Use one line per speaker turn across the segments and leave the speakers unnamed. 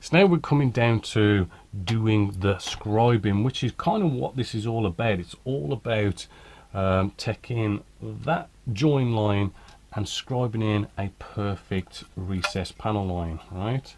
So now we're coming down to doing the scribing, which is kind of what this is all about. It's all about taking that join line and scribing in a perfect recessed panel line, right?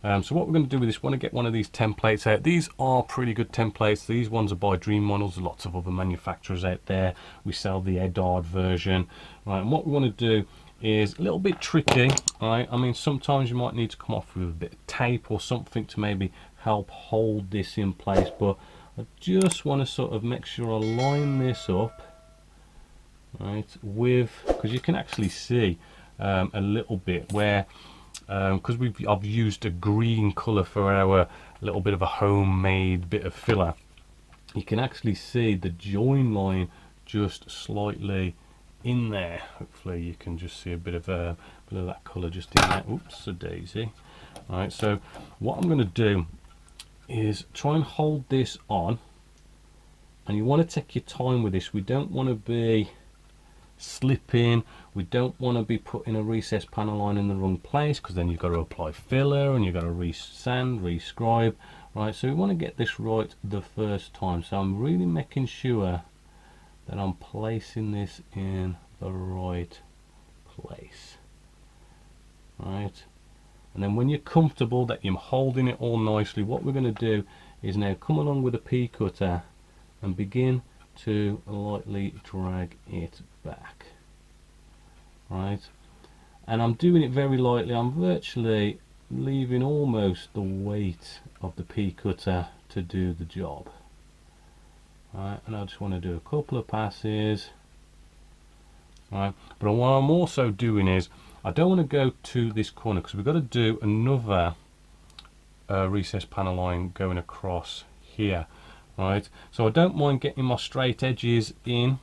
So what we're going to do with this, want to get one of these templates out. These are pretty good templates. These ones are by Dream Models. There's lots of other manufacturers out there. We sell the Edard version, right? And what we want to do is a little bit tricky, right? I mean, sometimes you might need to come off with a bit of tape or something to maybe help hold this in place, but I just want to sort of make sure I line this up, right, with, because you can actually see a little bit where, because I've used a green color for our little bit of a homemade bit of filler, you can actually see the join line just slightly in there. Hopefully you can just see a bit of that color just in there. Oops, a daisy. All right, so what I'm going to do is try and hold this on, and you want to take your time with this. We don't want to be slipping, we don't want to be putting a recessed panel line in the wrong place, because then you've got to apply filler and you've got to resand, rescribe, right? So we want to get this right the first time. So I'm really making sure that I'm placing this in the right place, right? And then when you're comfortable that you're holding it all nicely, what we're going to do is now come along with a P cutter and begin to lightly drag it back, right? And I'm doing it very lightly. I'm virtually leaving almost the weight of the P cutter to do the job. Right, and I just want to do a couple of passes, right? But what I'm also doing is I don't want to go to this corner, because we've got to do another recessed panel line going across here, right? So I don't mind getting my straight edges in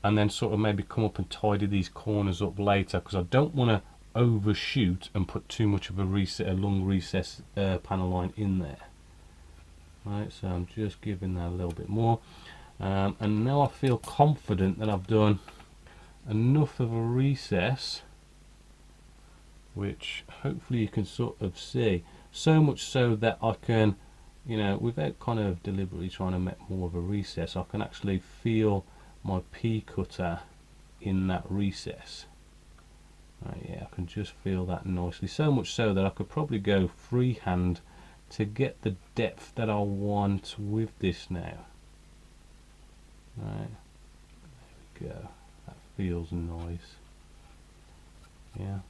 and then sort of maybe come up and tidy these corners up later, because I don't want to overshoot and put too much of a long recess panel line in there. Right, so I'm just giving that a little bit more, and now I feel confident that I've done enough of a recess, which hopefully you can sort of see, so much so that I can, you know, without kind of deliberately trying to make more of a recess, I can actually feel my P cutter in that recess. Right, yeah, I can just feel that nicely, so much so that I could probably go freehand to get the depth that I want with this now. Right, there we go, that feels nice. Yeah,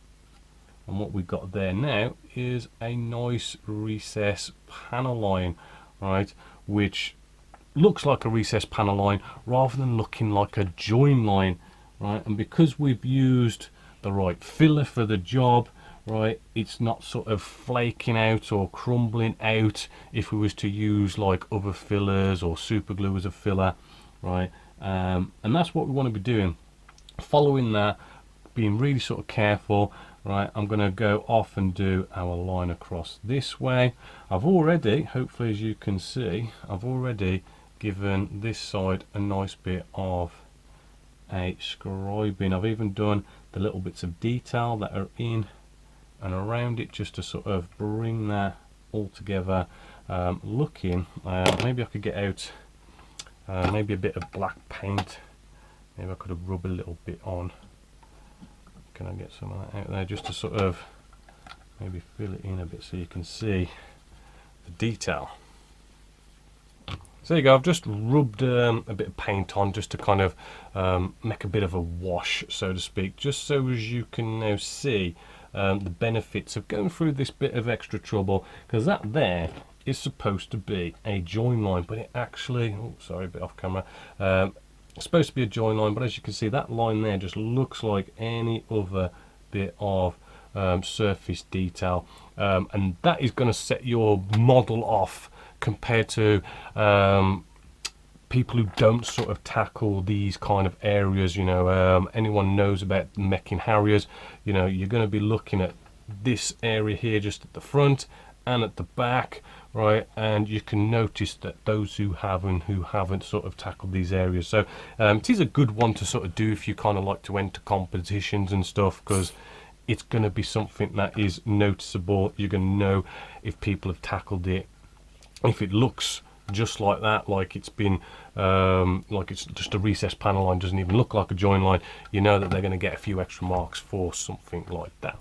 and what we've got there now is a nice recess panel line, right, which looks like a recess panel line rather than looking like a join line, right? And because we've used the right filler for the job, right, it's not sort of flaking out or crumbling out if we was to use like other fillers or super glue as a filler, right? And that's what we want to be doing. Following that, being really sort of careful, right? I'm going to go off and do our line across this way. I've already, hopefully as you can see, I've already given this side a nice bit of a scribing. I've even done the little bits of detail that are in and around it, just to sort of bring that all together, looking, maybe I could get out maybe a bit of black paint. Maybe I could have rubbed a little bit on. Can I get some of that out there, just to sort of maybe fill it in a bit so you can see the detail. So there you go, I've just rubbed a bit of paint on just to kind of make a bit of a wash, so to speak, just so as you can now see the benefits of going through this bit of extra trouble, because that there is supposed to be a join line, but it actually, oh sorry, a bit off camera, it's supposed to be a join line, but as you can see, that line there just looks like any other bit of surface detail, and that is going to set your model off compared to people who don't sort of tackle these kind of areas. You know, anyone knows about making Harriers, you know, you're going to be looking at this area here just at the front and at the back, right? And you can notice that those who have and who haven't sort of tackled these areas. So it is a good one to sort of do if you kind of like to enter competitions and stuff, because it's going to be something that is noticeable. You're going to know if people have tackled it. If it looks just like that, like it's been like it's just a recessed panel line, doesn't even look like a join line, you know that they're going to get a few extra marks for something like that.